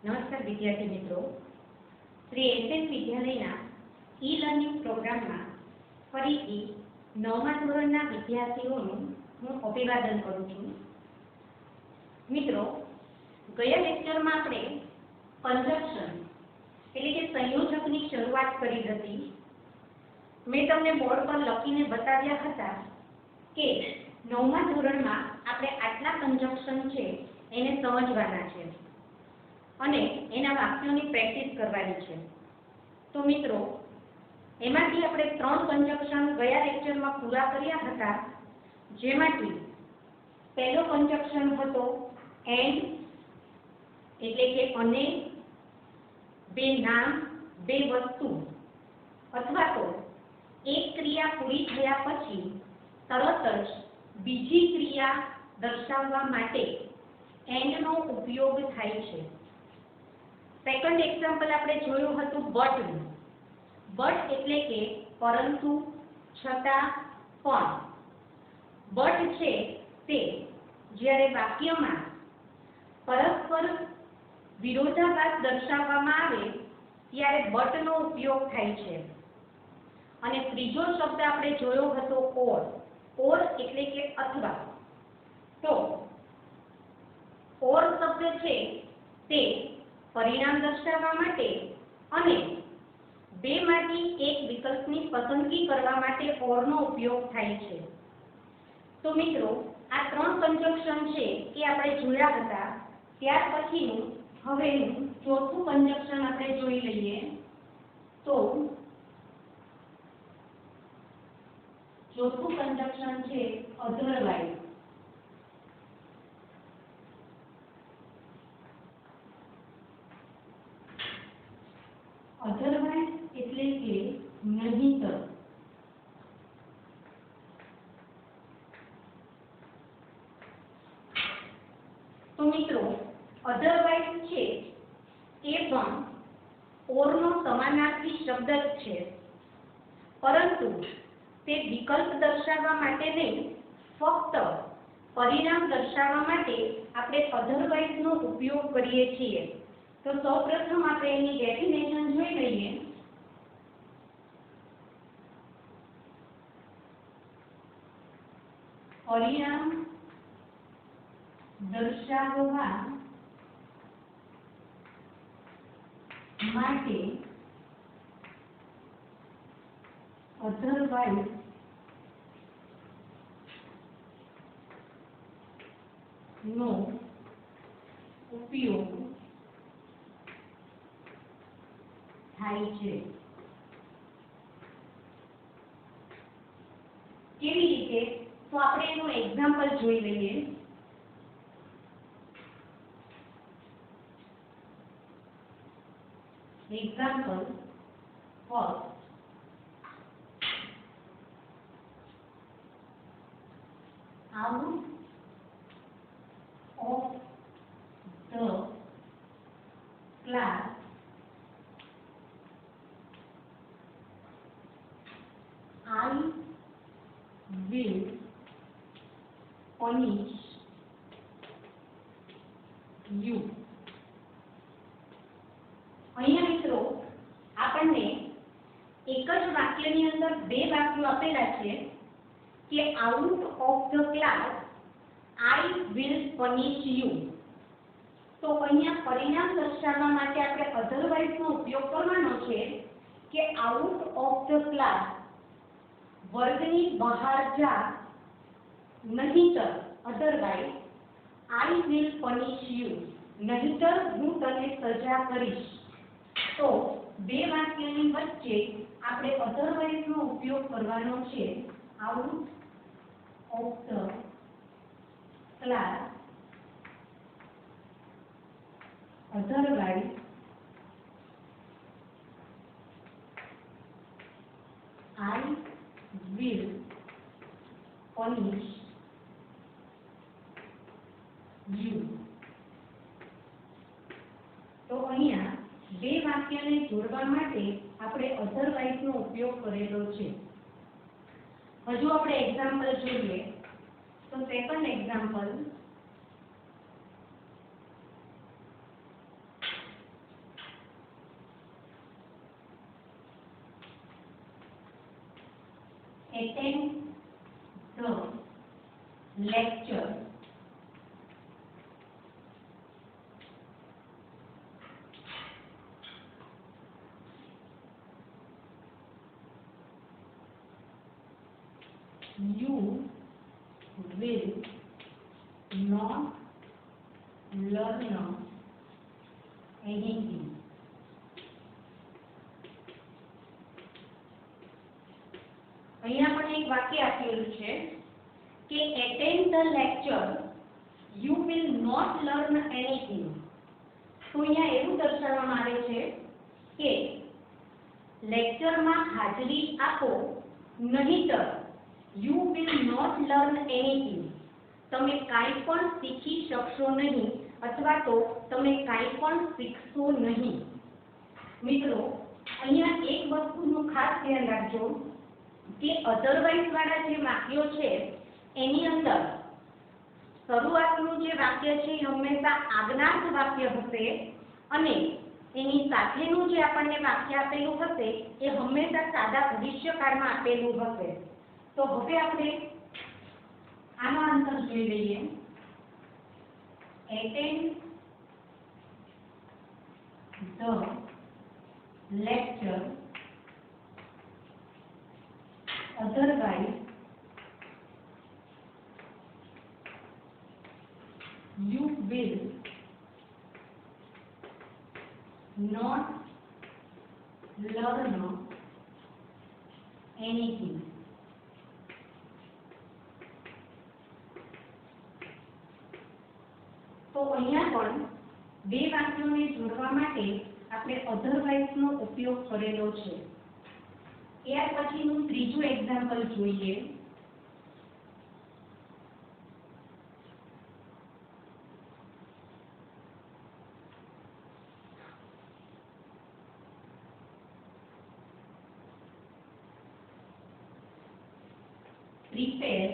નમસ્કાર વિદ્યાર્થી મિત્રો, શ્રી એસએસ વિદ્યાલયના ઈ લર્નિંગ પ્રોગ્રામમાં ફરીથી 9મા ધોરણના વિદ્યાર્થીઓનું હું અભિવાદન કરું છું. મિત્રો, ગયા લેક્ચરમાં આપણે કંજક્શન એટલે કે સંયોજકની શરૂઆત કરી હતી. મેં તમને બોર્ડ પર લખીને બતાવ્યા હતા કે 9મા ધોરણમાં આપણે આટલા કંજક્શન છે એને સમજવાના છે અને એના વાક્યોની પ્રેક્ટિસ કરવાની છે. તો મિત્રો, એમાંથી આપણે 3 કંજક્શન ગયા લેક્ચરમાં પૂરા કર્યા હતા, જેમાંથી પહેલો કંજક્શન હતો એન્ડ એટલે કે અને, બે નામ, બે વસ્તુ અથવા તો એક ક્રિયા પૂરી થયા પછી તરત જ બીજી ક્રિયા દર્શાવવા માટે એન્ડનો ઉપયોગ થાય છે. સેકન્ડ એક્ઝામ્પલ આપણે જોયું હતું બટ. બટ એટલે કે પરંતુ, છતાં, પણ. બટ છે તે જ્યારે વાક્યમાં પરસ્પર વિરોધાભાસ દર્શાવવામાં આવે ત્યારે બટનો ઉપયોગ થાય છે. અને ત્રીજો શબ્દ આપણે જોયો હતો ઓર. ઓર એટલે કે અથવા. તો ઓર શબ્દ છે તે પરિણામ દર્શાવવા માટે અને બેમાંથી એક વિકલ્પની પસંદગી કરવા માટે ઓરનો ઉપયોગ થાય છે. તો મિત્રો, આ 3 કંજક્શન છે એ આપણે જોયા હતા. ત્યાર પછીનું હવેનું ચોથું કંજક્શન આપણે જોઈ લઈએ. તો ચોથું કંજક્શન છે અધરવાઇઝ. અધરવાઇઝ એટલે કે નહીંતર. તો મિત્રો, અધરવાઇઝ છે એ પણ ઓરનો સમાનાર્થી શબ્દ જ છે, પરંતુ તે વિકલ્પ દર્શાવવા માટે નહીં, ફક્ત પરિણામ દર્શાવવા માટે આપણે અધરવાઇઝનો ઉપયોગ કરીએ છીએ. તો સૌપ્રથમ આપણે એની ડેફિનેશન જોઈ લઈએ. પરિણામ દર્શાવવા માટે અધરવાઇઝ નો ઉપયોગ થાય છે. કેવી રીતે? તો આપણે એનું એક્ઝામ્પલ જોઈ લઈએ. Example first. out of the class I will punish you. અહીંયા મિત્રો, આપણને એક જ વાક્યની અંદર બે વાક્યો આપેલા છે કે out of the class I will punish you. તો અહીંયા પરિણામ દર્શાવવા માટે આપણે અધરવાઇઝનો ઉપયોગ કરવાનો છે કે આઉટ ઓફ ધ ક્લાસ, વર્ગની બહાર જા, નહીંતર otherwise I will punish you, નહીંતર હું તને સજા કરીશ. તો બે વાક્યની વચ્ચે આપણે અધરવાઇઝનો ઉપયોગ કરવાનો છે. Out of the class, otherwise I will punish you. તો અહીંયા બે વાક્યને જોડવા માટે આપણે otherwise નો ઉપયોગ કરેલો છે. હજુ આપણે એક્ઝામ્પલ જોઈએ. તો second example attend the lecture you will not learn anything. અહીંયા પણ એક વાક્ય આપેલું છે કે attend the lecture you will not learn anything. તો અહીંયા એવું દર્શાવવામાં આવે છે કે લેક્ચરમાં હાજરી આપો નહીંતર you will not learn anything. તમે કાંઈ પણ શીખી શકશો નહીં અથવા તો તમે કાંઈ પણ શીખશો નહીં. મિત્રો અહીંયા એક વસ્તુનું ખાસ ધ્યાન રાખજો કે અધરવાઇઝ વાળા જે વાક્યો છે એની અંદર શરૂઆતનું જે વાક્ય છે એ હંમેશા આજ્ઞાર્થ વાક્ય હશે અને એની સાથેનું જે આપણને વાક્ય આપેલું હશે એ હંમેશા સાદા ભવિષ્યકાળમાં આપેલું હશે. તો હવે આપણે આનો આન્સર જોઈ લઈએ. attend the lecture otherwise you will not learn anything. તો અહીંયા પણ બે વાક્યોને જોડવા માટે આપણે અધરવાઇઝ નો ઉપયોગ કરેલો છે. ત્યાર પછીનું ત્રીજું એક્ઝામ્પલ જોઈએ. prepare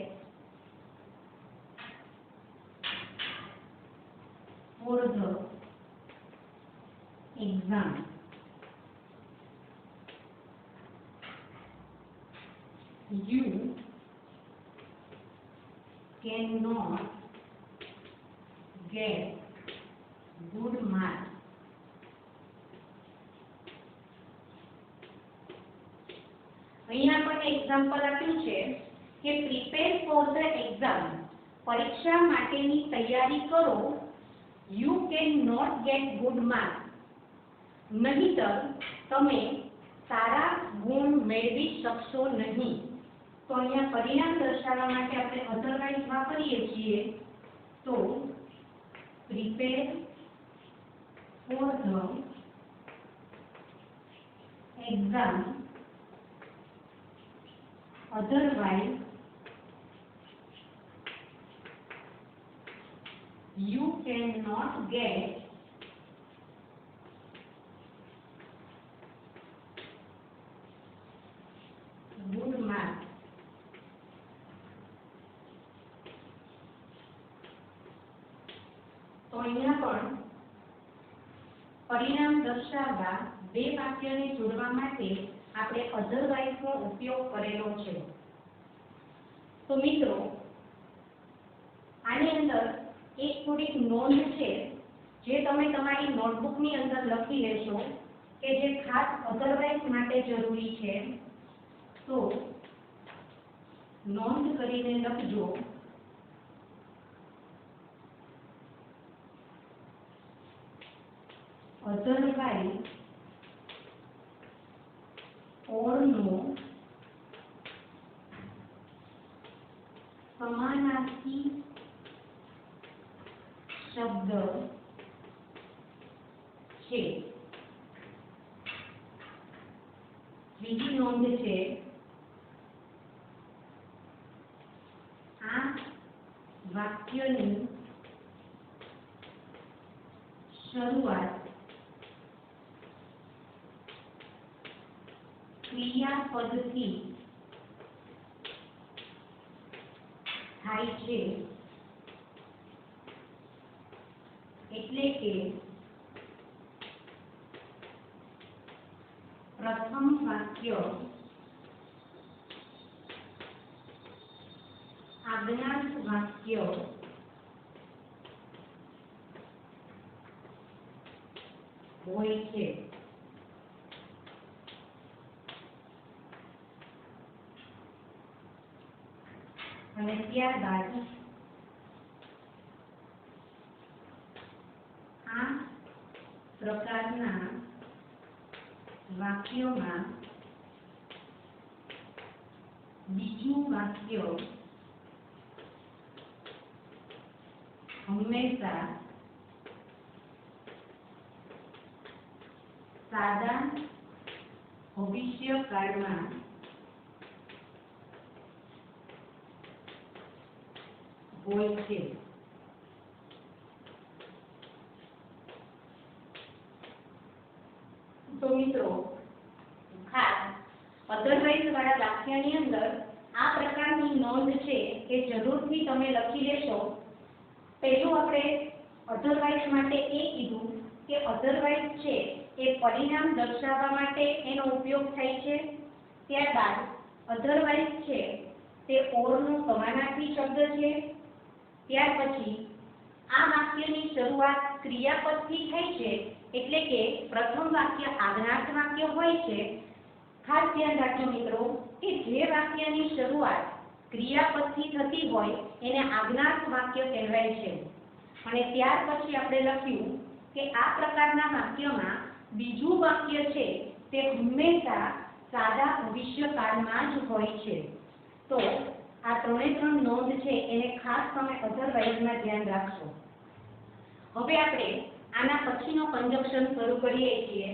for the exam. You cannot get good marks અહીંયા પણ એક્ઝામ્પલ આપ્યું છે કે પ્રિપેર ફોર ધ એક્ઝામ, પરીક્ષા માટેની તૈયારી કરો. You can not get good marks, નહીંતર તમે સારા ગુણ મેળવી શકશો નહીં. તો અહીંયા પરિણામ દર્શાવવા માટે આપણે અધરવાઇઝ વાપરીએ છીએ. તો prepare for the exam otherwise you cannot get good marks. તો અહીંયા પણ પરિણામ દર્શાવવા બે વાક્યને જોડવા માટે આપણે અધરવાઇઝ નો ઉપયોગ કરેલો છે. તો મિત્રો આની અંદર એક થોડીક નોંધ છે જે તમે તમારી નોટબુકની અંદર લખી લેશો કે જે ખાસ અધરવાઇઝ માટે જરૂરી છે. તો નોંધ કરીને લખજો. અધરવાઇઝ or નો સમાનાર્થી શબ્દ છે. બીજી નોંધ છે, આ વાક્યની શરૂઆત ક્રિયાપદથી થાય છે. એટલે કે પ્રથમ વાક્ય વાક્ય હોય છે. અને ત્યારબાદ આ પ્રકારના વાક્યોમાં બીજું વાક્ય હંમેશા સાદા ભવિષ્યકાળમાં હોય છે. તો મિત્રો ખાસ અધરવાઇઝ વાળા વાક્યની અંદર આ પ્રકારની નોંધ છે કે જરૂરથી તમે લખી લેશો. પહેલું આપણે અધરવાઇઝ માટે એ કીધું કે અધરવાઇઝ છે એ પરિણામ દર્શાવવા માટે એનો ઉપયોગ થાય છે. ત્યારબાદ અધરવાઇઝ છે તે ઓરનો સમાનાર્થી શબ્દ છે. ત્યાર પછી આ વાક્યની શરૂઆત ક્રિયાપદથી થાય છે, એટલે કે પ્રથમ વાક્ય આજ્ઞાર્થ વાક્ય હોય છે. ખાસ ધ્યાન રાખજો મિત્રો કે જે વાક્યની શરૂઆત ક્રિયાપદથી થતી હોય એને આજ્ઞાર્થ વાક્ય કહેવાય છે. અને ત્યાર પછી આપણે લખ્યું કે આ પ્રકારના વાક્યમાં બીજું વાક્ય છે તે હંમેશા સાદા ભવિષ્યકાળમાં જ હોય છે. તો આ ત્રણ નોંધ છે એને ખાસ તમે અધરવાઇઝમાં ધ્યાન રાખશો. હવે આપણે આના પછીનો કંજક્શન શરૂ કરીએ છીએ.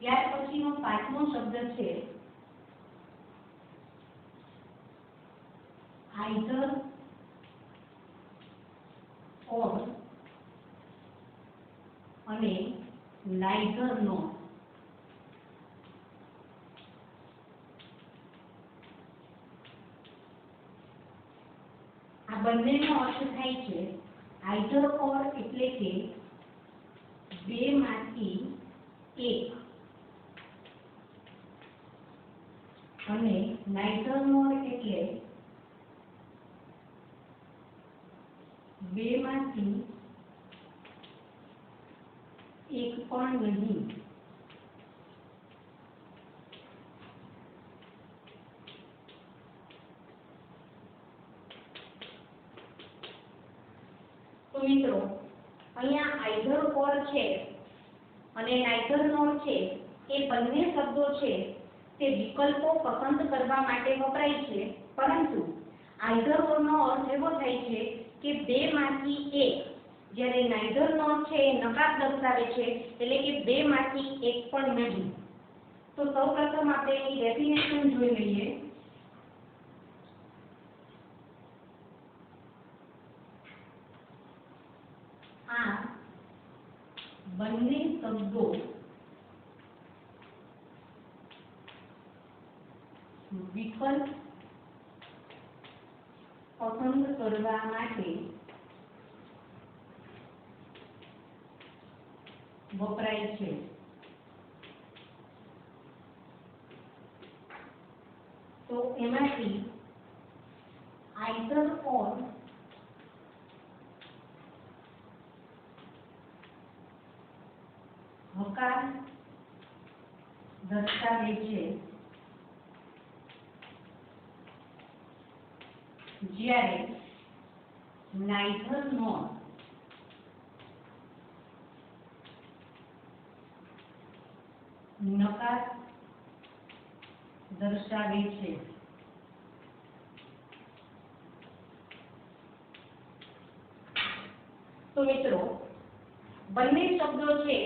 ત્યાર પછીનો પાંચમો શબ્દ છે આઈધર ઓર અને નાઈધર નોર. આ બંનેનો અર્થ થાય છે આઈધર ઓર એટલે કે બેમાંથી એક અને નાઈધર નોર એટલે બેમાંથી એક પણ નહીં. તો મિત્રો અહીંયા આઈધર ઓર છે અને નાઈધર નોર છે એ બંને શબ્દો છે તે વિકલ્પો પસંદ કરવા માટે વપરાય છે, પરંતુ આઈધર ઓર નો અર્થ એવો થાય છે કે બેમાંથી એક, જ્યારે નાઈધર નોર છે એ નકાર દર્શાવે છે એટલે કે બેમાંથી એક પણ નહીં. તો સૌપ્રથમ આપણે એની ડેફિનેશન જોઈ લઈએ. આ બંને શબ્દો વિકલ્પ પસંદ કરવા માટે વપરાય છે. તો એમાંથી આઈધર ઓર હકાર દર્શાવે છે, જ્યારે neither nor નકાર દર્શાવે છે. તો મિત્રો બંને શબ્દો છે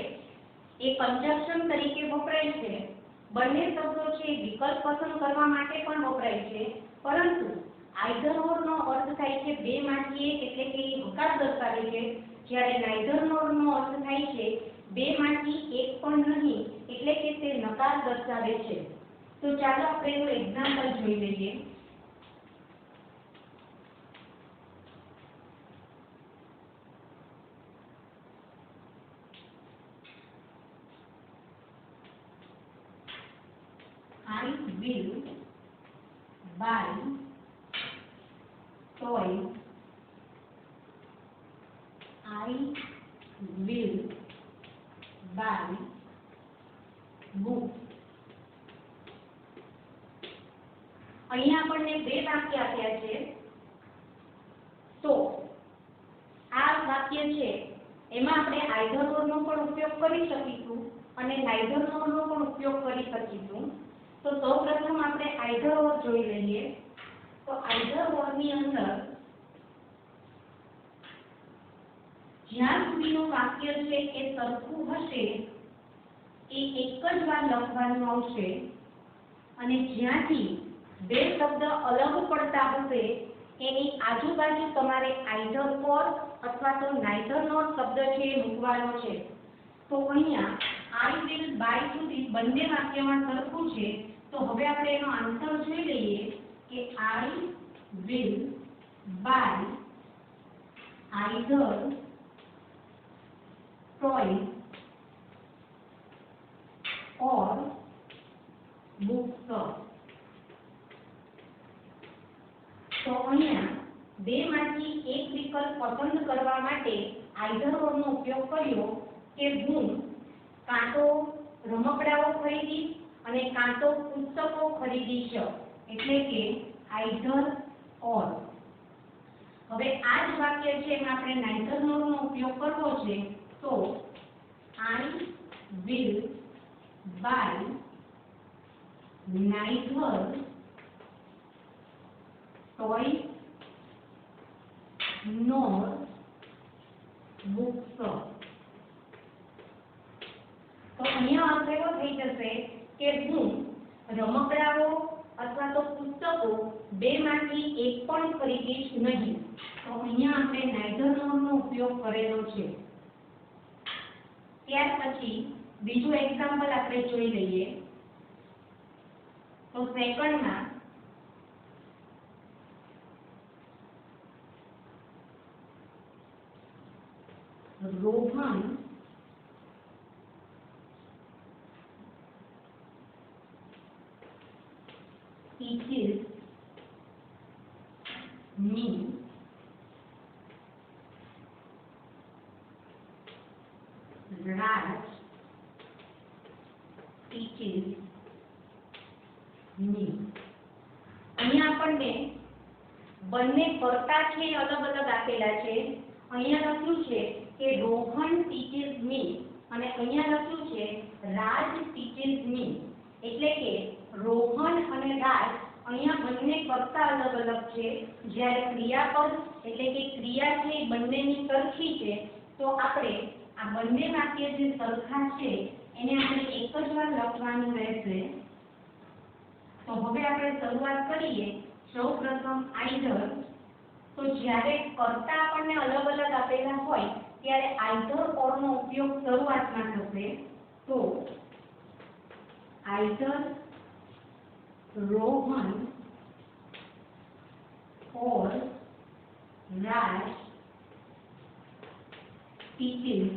એ કંજક્શન તરીકે વપરાય છે. બંને શબ્દો છે વિકલ્પ પસંદ કરવા માટે પણ વપરાય છે, પરંતુ આઈધર ઓર નો અર્થ થાય છે બે માંથી એક, એટલે કે હકાર દર્શાવે છે, જ્યારે નાઈધર નોર નો અર્થ થાય છે બે માંથી એક પણ નહીં, એટલે કે તે નકાર દર્શાવે છે. તો ચાલો આપણે એનું એક્ઝામ્પલ જોઈ લઈએ. I will buy toys. I will buy books. અહીંયા આપણને બે વાક્ય આપ્યા છે. તો આ વાક્ય છે એમાં આપણે આઈધર ઓર નો પણ ઉપયોગ કરી શકીશું અને નાઈધર નોર નો પણ ઉપયોગ કરી શકીશું. તો સૌપ્રથમ આપણે આઈધર ઓર જોઈ લઈએ. તો આઈધર ઓર ની અંદર જ્યાં સુધીનું વાક્ય છે એ સરખું હશે એ એક જ વાર લખવાનું આવશે, અને જ્યાંથી બે શબ્દ અલગ પડતા હશે એની આજુબાજુ તમારે આઈધર ઓર અથવા તો નાઈધર નોર શબ્દ છે એ મૂકવાનો છે. તો અહીંયા I will buy સુધી બંને વાક્યમાં સરખું છે. તો હવે આપણે એનો આન્સર જોઈ લઈએ કે I will buy either toys or books. તો અહીંયા બે માંથી એક વિકલ્પ પસંદ કરવા માટે આઈધર ઓર નો ઉપયોગ કર્યો કે હું કાં તો રમકડાઓ ખરીદીશ અને કાં તો પુસ્તકો ખરીદીશ, એટલે કે આઈધર ઓર. હવે આ જ વાક્ય છે એમાં આપણે નાઈધર નોર નો ઉપયોગ કરવો છે. તો I will buy neither toys nor books. તો અહીંયા અર્થ એવો થઈ જશે કે હું રમકડાઓ અથવા તો પુસ્તકો બે માંથી એક પણ ખરીદીશ નહીં. તો અહીંયા આપણે નાઈધર નોર નો ઉપયોગ કરેલો છે. ત્યાર પછી બીજું એક્ઝામ્પલ આપણે જોઈ લઈએ. તો સેકન્ડમાં Rohan teaches me Raj teaches me. અહીંયા આપણને બંને કર્તા છે અલગ અલગ આપેલા છે. અહીંયા લખ્યું છે કે રોહન teaches me અને અહીંયા લખ્યું છે રાજ teaches me, એટલે કે રોહન અને રાજ અહીંયા બંને કર્તા અલગ અલગ છે, જ્યારે ક્રિયાપદ એટલે કે ક્રિયા છે બંનેની સરખી છે. તો આપણે આ બંને વાક્ય જે સરખા છે એને આપણે એક જ વાર લખવાનું રહેશે. તો હવે આપણે શરૂઆત કરીએ. સૌપ્રથમ આઈધર. તો જ્યારે કર્તા આપણને અલગ અલગ આપેલા હોય ત્યારે આઈધર ઓર નો ઉપયોગ શરૂઆતમાં થશે. તો either Rohan or Raj teaches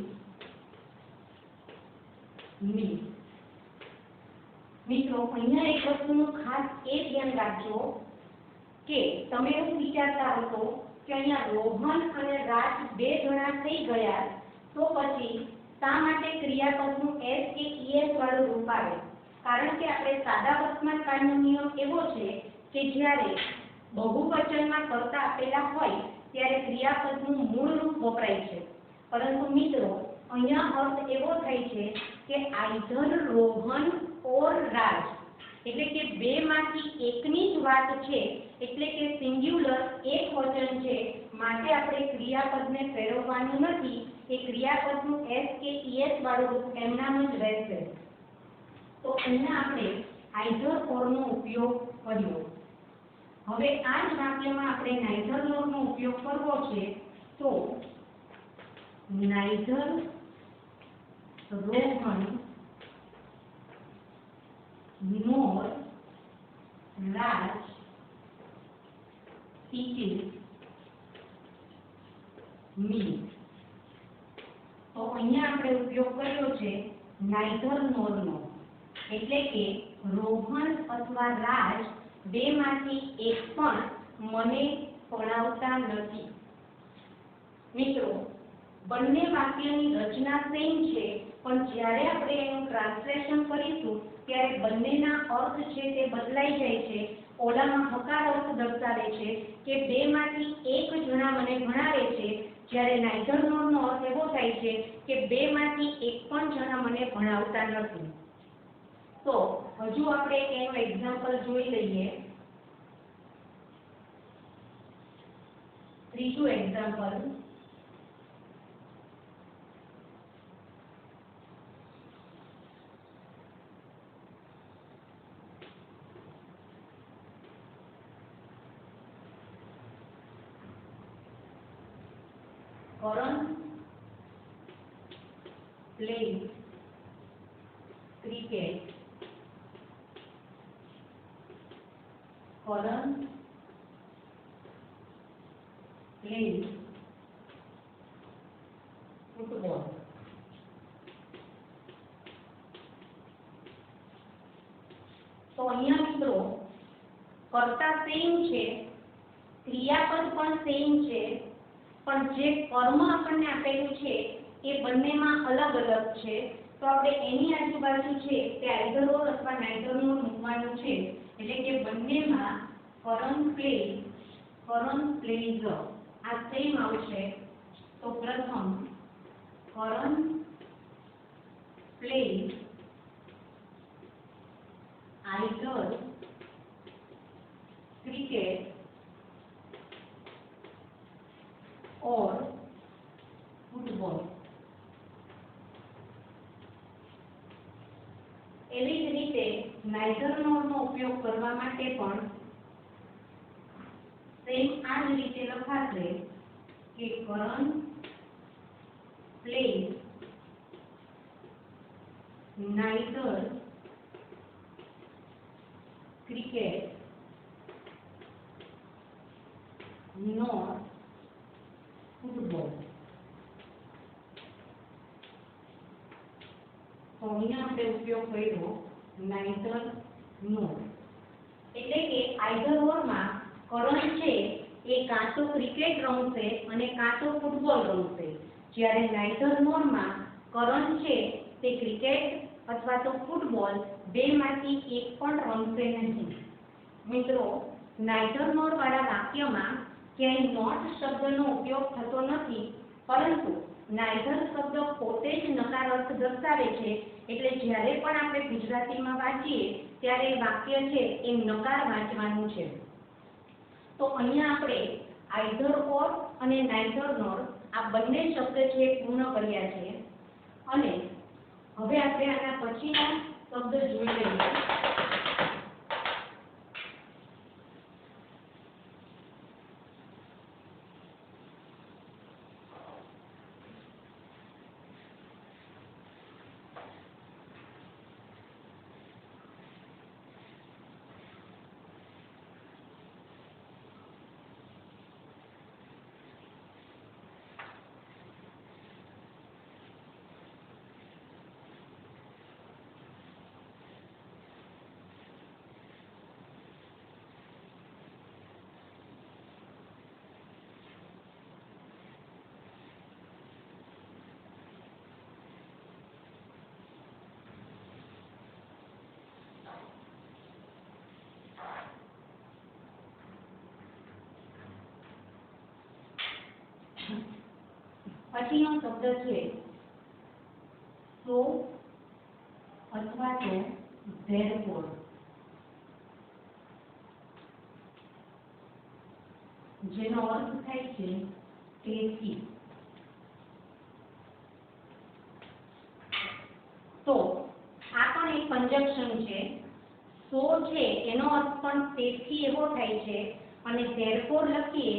me. મિત્રો અહીંયા એક વસ્તુનું ખાસ એ ધ્યાન રાખજો કે તમે એવું વિચારતા હશો કે અહીંયા રોહન અને રાજ બે જણા થઈ ગયા, તો પછી શા માટે ક્રિયાપદનું s કે es વાળું રૂપ આવે? કારણ કે આપણે સાદા વર્તમાન કાળનો નિયમ એવો છે કે જ્યારે બહુવચનમાં કર્તા આપેલા હોય ત્યારે ક્રિયાપદનું મૂળ રૂપ વપરાય છે, પરંતુ મિત્રો અહીંયા અર્થ એવો થાય છે કે આઈધર રોહન ઓર રાજ, એટલે કે બેમાંથી એકની જ વાત છે, એટલે કે સિંગ્યુલર એક વચન છે, માટે આપણે ક્રિયાપદને ફેરવવાનું નથી, એ ક્રિયાપદનું એસ કે ઈએસ વાળું રૂપ એમનામ જ રહેશે. તો અહીંયા આપણે આઈધર ઓર નો ઉપયોગ કર્યો. હવે આ જ વાક્યમાં આપણે નાઇધર નોર નો ઉપયોગ કરવો છે, તો neither Rohan nor Raj teaches me. તો અહીંયા આપણે ઉપયોગ કર્યો છે નાઇધર નોર નો, એટલે કે રોહન અથવા રાજ બેમાંથી એક પણ મને ભણાવતા નથી. મિત્રો બંને વાક્યની રચના સેમ છે, પણ જ્યારે આપણે એનું ટ્રાન્સલેશન કરીશું ત્યારે બંનેના અર્થ છે તે બદલાઈ જાય છે. ઓલામાં હકાર અર્થ દર્શાવે છે કે બેમાંથી એક જણા મને ભણાવે છે, જ્યારે નાઇધર નોર નો અર્થ એવો થાય છે કે બેમાંથી એક પણ જણા મને ભણાવતા નથી. તો હજુ આપણે એનું એક્ઝામ્પલ જોઈ લઈએ. ત્રીજું example, Karan plays cricket. Karan plays football. તો અહીંયા મિત્રો કર્તા સેમ છે, ક્રિયાપદ પણ સેમ છે, પણ જે કર્મ આપણને આપેલું છે એ બંનેમાં અલગ અલગ છે. તો આપણે એની આજુબાજુ છે તે આઈધર ઓર અથવા નાઇધર નોર મૂકવાનું છે, એટલે કે બંનેમાં Karan plays આ સેમ આવશે. તો પ્રથમ Karan plays either cricket or football. એવી જ રીતે નાઇધર નોર નો ઉપયોગ કરવા માટે પણ સેમ આ જ રીતે લખાશે કે Karan plays neither cricket nor football. તો અહીંયા આપણે ઉપયોગ કર્યો નાઇધર નોર, એટલે કે આઈધર ઓર માં કરણ છે એ કાં તો ક્રિકેટ રમશે અને કાં તો ફૂટબોલ રમશે, જ્યારે નાઇધર નોર માં કરણ છે તે ક્રિકેટ અથવા તો ફૂટબોલ બેમાંથી એક પણ રમશે નહીં. મિત્રો નાઇધર નોર વાળા વાક્યમાં ક્યાંય નોટ શબ્દનો ઉપયોગ થતો નથી, પરંતુ નાઇધર શબ્દ પોતે જ નકાર અર્થ દર્શાવે છે, એટલે જ્યારે પણ આપણે ગુજરાતીમાં વાંચીએ ત્યારે વાક્ય છે એ નકાર વાંચવાનું છે. તો અહીંયા આપણે આઈધર ઓર અને નાઇધર નોર આ બંને શબ્દ છે પૂર્ણ કર્યા છે, અને હવે આપણે આના પછીના શબ્દ જોઈ લઈએ. પછીનો શબ્દ છે સો અથવા તો therefore, જેનો અર્થ થાય છે તેથી. તો આ પણ એક કંજક્શન છે. સો છે એનો અર્થ પણ તેથી એવો થાય છે અને therefore લખીએ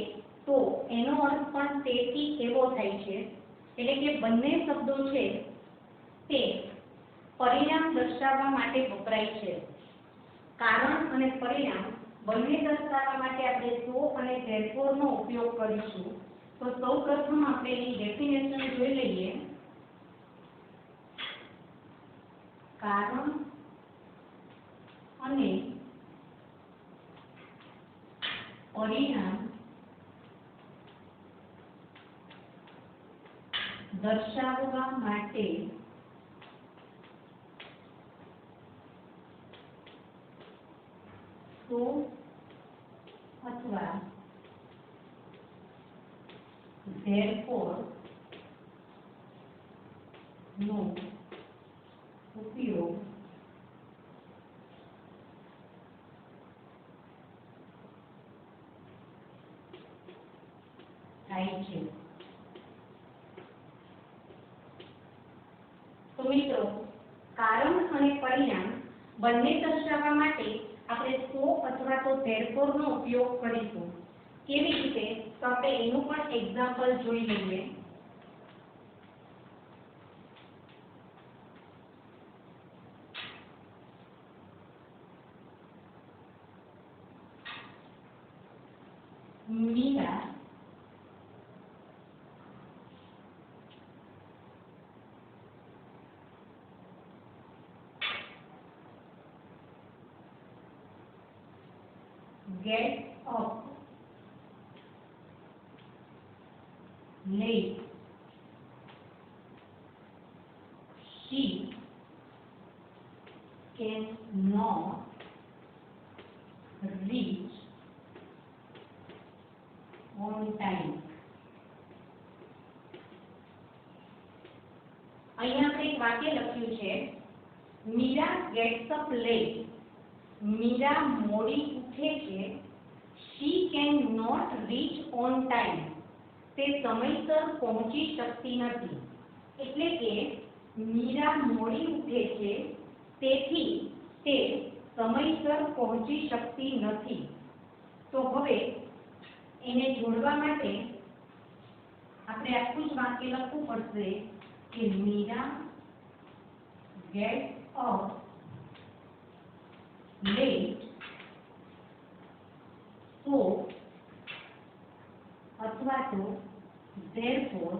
તો એનો અર્થ પણ તેથી એવો થાય છે. એટલે કે બંને શબ્દો છે તે પરિણામ દર્શાવવા માટે વપરાય છે. કારણ અને પરિણામ બંને દર્શાવવા માટે આપણે સો અને therefore નો ઉપયોગ કરીશું. તો સૌપ્રથમ આપણે એની ડેફિનેશન જોઈ લઈએ. કારણ અને પરિણામ દર્શાવવા માટે સો અથવા therefore નો ઉપયોગ થાય છે. તો મિત્રો, કારણ અને પરિણામ બંને દર્શાવવા માટે આપણે સો અથવા તો therefore નો ઉપયોગ કરીશું. કેવી રીતે? તો આપણે એનું પણ એક્ઝામ્પલ જોઈ લઈએ. Meera gets up late. She cannot reach on time. અહીંયા આપણે એક વાક્ય લખ્યું છે, Meera gets up late. Meera મોડી ઉઠે છે. she cannot reach on time. તે સમયસર પહોંચી શકતી નથી. એટલે કે મીરા મોડી ઉઠે છે તેથી તે સમયસર પહોંચી શકતી નથી. તો હવે એને જોડવા માટે આપણે આખું જ વાક્ય લખવું પડશે કે Meera gets up late, so અથવા તો therefore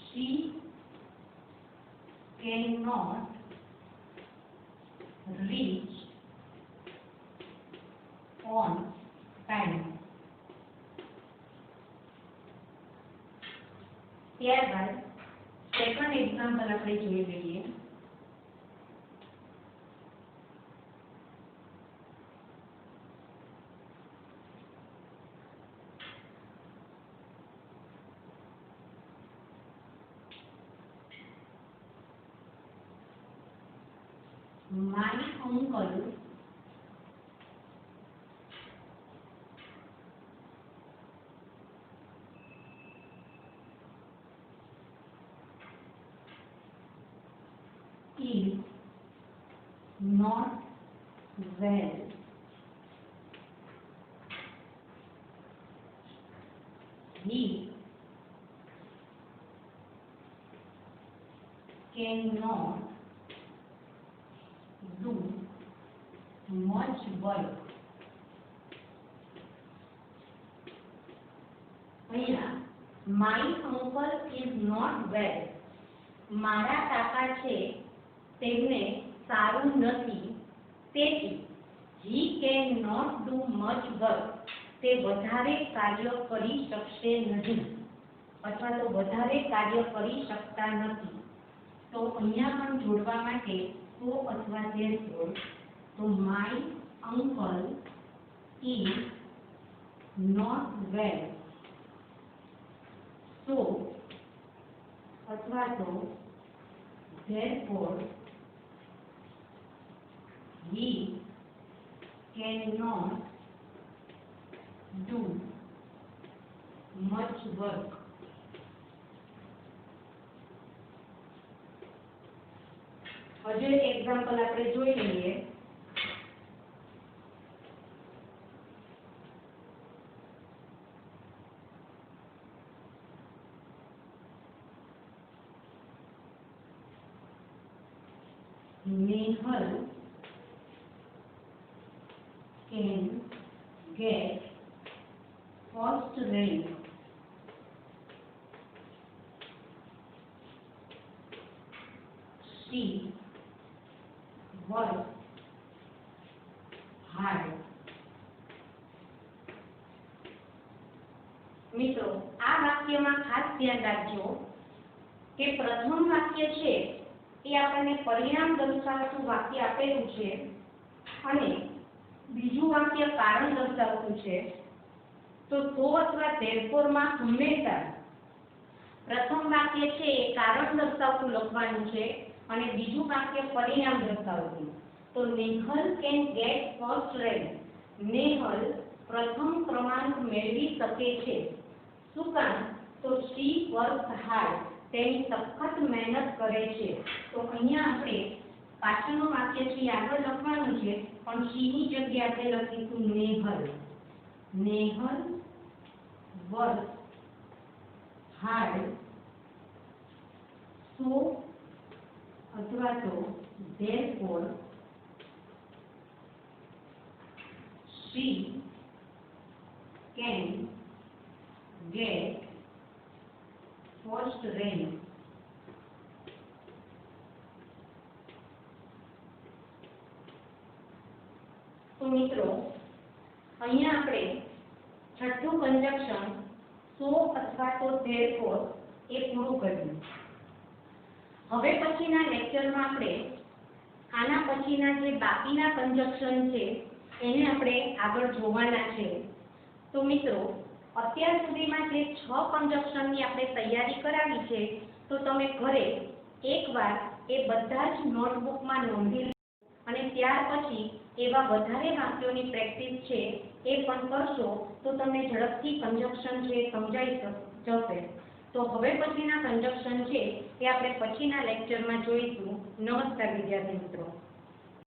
she cannot reach on time. ત્યારબાદ સેકન્ડ એક્ઝામ્પલ આપણે જોઈ લઈએ. My uncle is not well. He cannot do much work. અહીંયા my uncle is not well. મારા કાકા છે તેમને સારું નથી તેથી he cannot do much work. તે વધારે કાર્ય કરી શકશે નહીં અથવા તો વધારે કાર્ય કરી શકતા નથી. તો અહીંયા પણ જોડવા માટે so અથવા therefore. તો my uncle is not well. So અથવા તો therefore he cannot do much work. હજુ એક એક્ઝામ્પલ આપણે જોઈ લઈએ. Nehal can get first rank she worked hard. મિત્રો આ વાક્યમાં ખાસ ધ્યાન રાખજો કે પ્રથમ વાક્ય છે એ આપણને પરિણામ દર્શાવતું વાક્ય આપેલું છે અને બીજું વાક્ય કારણ દર્શાવતું છે. તો અથવા therefore માં હંમેશા પ્રથમ વાક્ય છે એ કારણ દર્શાવતું લખવાનું છે અને બીજું વાક્ય પરિણામ દર્શાવતું. તો Nehal can get first rank. Nehal પ્રથમ ક્રમાંક મેળવી શકે છે. શું કામ? તો she works hard. તેની સખત મહેનત કરે છે. તો અહીંયા આપણે પાછળનું વાક્ય છે આગળ લખવાનું છે પણ she ની જગ્યાએ આપણે લખીશું Nehal. Nehal works hard. So અથવા તો therefore she can get first rank. તો મિત્રો અહીંયા આપણે છઠ્ઠું કંજક્શન સો અથવા તો therefore એ પૂરું કર્યું. હવે પછીના લેક્ચરમાં આપણે આના પછીના જે બાકીના કંજક્શન છે એને આપણે આગળ જોવાના છે. તો મિત્રો અત્યાર સુધીમાં જે 6 કંજક્શનની આપણે તૈયારી કરાવી છે તો તમે ઘરે એકવાર એ બધા જ નોટબુકમાં નોંધી લો અને ત્યાર પછી એવા વધારે વાક્યોની પ્રેક્ટિસ છે એ પણ કરશો તો તમને ઝડપથી કંજક્શન છે સમજાઈ જશે. તો હવે પછીના કંજક્શન છે એ આપણે પછીના લેક્ચરમાં જોઈશું. નમસ્કાર વિદ્યાર્થી મિત્રો.